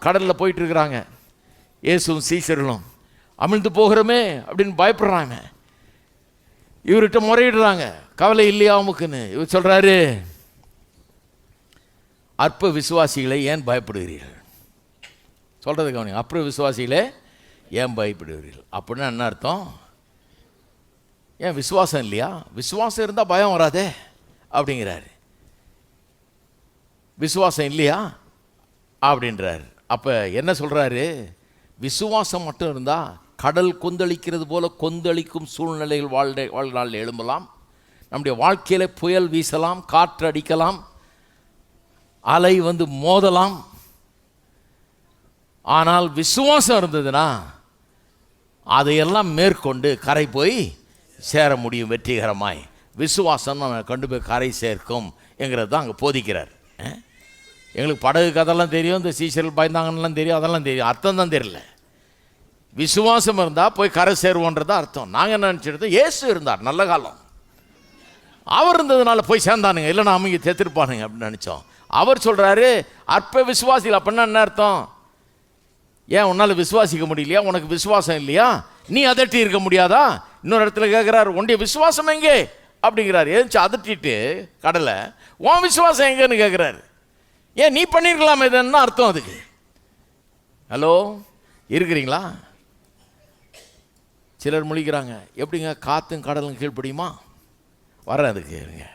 கடலில் போயிட்டு இருக்கிறாங்க. இயேசுவும் சீஷர்களும் அமிழ்ந்து போகிறோமே அப்படின்னு பயப்படுறாங்க. இவர்கிட்ட முறையிடுறாங்க, கவலை இல்லையா உமக்குன்னு. இவர் சொல்கிறாரு, அற்ப விசுவாசிகளை ஏன் பயப்படுகிறீர்கள்? சொல்கிறது கவனிங்க, அற்ப விசுவாசிகளே ஏன் பயப்படுகிறீர்கள் அப்படின்னா என்ன அர்த்தம்? ஏன் விசுவாசம் இல்லையா? விசுவாசம் இருந்தால் பயம் வராதே அப்படிங்கிறாரு. விசுவாசம் இல்லையா அப்படின்றார். அப்போ என்ன சொல்கிறாரு? விசுவாசம் மட்டும் இருந்தால் கடல் கொந்தளிக்கிறது போல கொந்தளிக்கும் சூழ்நிலைகள் வாழ்நாளில் எழும்பலாம். நம்முடைய வாழ்க்கையில் புயல் வீசலாம், காற்று அடிக்கலாம், அலை வந்து மோதலாம். ஆனால் விசுவாசம் இருந்ததுன்னா அதையெல்லாம் மேற்கொண்டு கரை போய் சேர முடியும் வெற்றிகரமாய். விசுவாசம் நம்ம கொண்டு போய் கரை சேர்க்கும் என்கிறது தான் அங்கே போதிக்கிறார். எங்களுக்கு படகு கதெல்லாம் தெரியும், இந்த சீசர்கள் பயந்தாங்கன்னெலாம் தெரியும், அதெல்லாம் தெரியும், அர்த்தம் தான் தெரியல. விசுவாசம் இருந்தால் போய் கரை சேருவோன்றது அர்த்தம். நாங்கள் என்ன நினச்சிருந்தோம், இயேசு இருந்தார் நல்ல காலம், அவர் இருந்ததுனால போய் சேர்ந்தானுங்க, இல்லைன்னா அவங்க செத்துருப்பானுங்க அப்படின்னு நினச்சோம். அவர் சொல்கிறாரு அற்ப விசுவாசிகள். அப்படின்னா என்ன அர்த்தம்? ஏன் உன்னால் விசுவாசிக்க முடியலையா? உனக்கு விசுவாசம் இல்லையா? நீ அதட்டி இருக்க முடியாதா? இன்னொரு இடத்துல கேட்குறாரு, உன்னுடைய விசுவாசம் எங்கே அப்படிங்கிறார். ஏதாச்சும் அதட்டிட்டு கடலை, உன் விசுவாசம் எங்கன்னு கேட்குறாரு. ஏன் நீ பண்ணியிருக்கலாம் இதுன்னு அர்த்தம் அதுக்கு. ஹலோ, இருக்கிறீங்களா? சிலர் முழிக்கிறாங்க, எப்படிங்க காற்றும் கடலும் கீழ்ப்படியுமா? வரேன் அதுக்கு. இருங்க,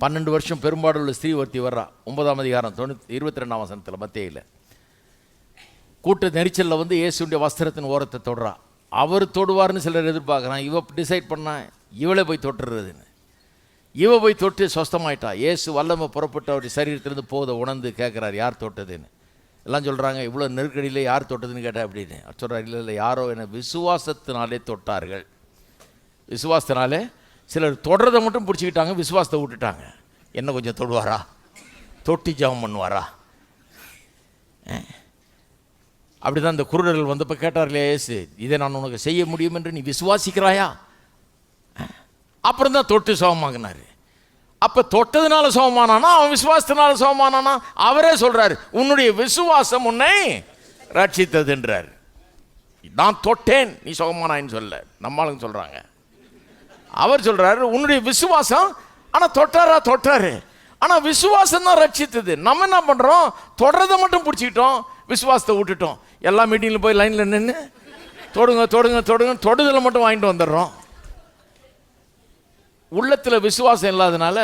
12 வருஷம் பெரும்பாடு உள்ள ஸ்திரீ ஒருத்தி வர்றா. 9ஆம் அதிகாரம் 22ஆம் வசனத்தில் மத்தேயில. கூட்ட நெரிச்சலில் வந்து இயேசுடைய வஸ்திரத்தின் ஓரத்தை தொடுறா. அவர் தொடுவார்னு சிலர் எதிர்பார்க்குறான். இவ டிசைட் பண்ணா இவளே போய் தொட்டுறதுன்னு. இவ போய் தொட்டு சொஸ்தமாயிட்டா. இயேசு வல்லமை புறப்பட்டு அவருடைய சரீரத்திலேருந்து போதை உணர்ந்து கேட்குறாரு, யார் தொட்டதுன்னு. எல்லாம் சொல்கிறாங்க, இவ்வளோ நெருக்கடியில் யார் தொட்டதுன்னு கேட்டா அப்படின்னு. அவர் சொல்கிறார், இல்லை இல்லை, யாரோ என்னை விசுவாசத்தினாலே தொட்டார்கள். விசுவாசத்தினாலே சிலர் தொடுறதை மட்டும் பிடிச்சிக்கிட்டாங்க, விசுவாசத்தை விட்டுட்டாங்க. என்ன கொஞ்சம் தொடுவாரா, தொட்டி ஜெபம் பண்ணுவாரா? அப்படி தான் இந்த குருடர்கள் வந்தப்போ கேட்டார்களே, இயேசு இதை நான் உனக்கு செய்ய முடியும் என்று நீ விசுவாசிக்கிறாயா? அப்புறம் தான் தொட்டு சோகமாகினார். அப்போ தொட்டதுனால சோகமானானா, அவன் விசுவாசத்தினால சோகமானானா? அவரே சொல்கிறார், உன்னுடைய விசுவாசம் உன்னை ரட்சித்ததுன்றார். நான் தொட்டேன் நீ சோகமானான்னு சொல்ல, நம்மளுங்க சொல்கிறாங்க. அவர் சொல்கிறாரு, உன்னுடைய விசுவாசம். ஆனால் தொட்டாரு, ஆனால் விசுவாசம் தான் ரட்சித்தது. நம்ம என்ன பண்ணுறோம், தொடரதை மட்டும் பிடிச்சிக்கிட்டோம், விசுவாசத்தை விட்டுட்டோம். எல்லா மீட்டிங்கில் போய் லைனில் நின்று தொடுதலை மட்டும் வாங்கிட்டு வந்துடுறோம். உள்ளத்தில் விசுவாசம் இல்லாதனால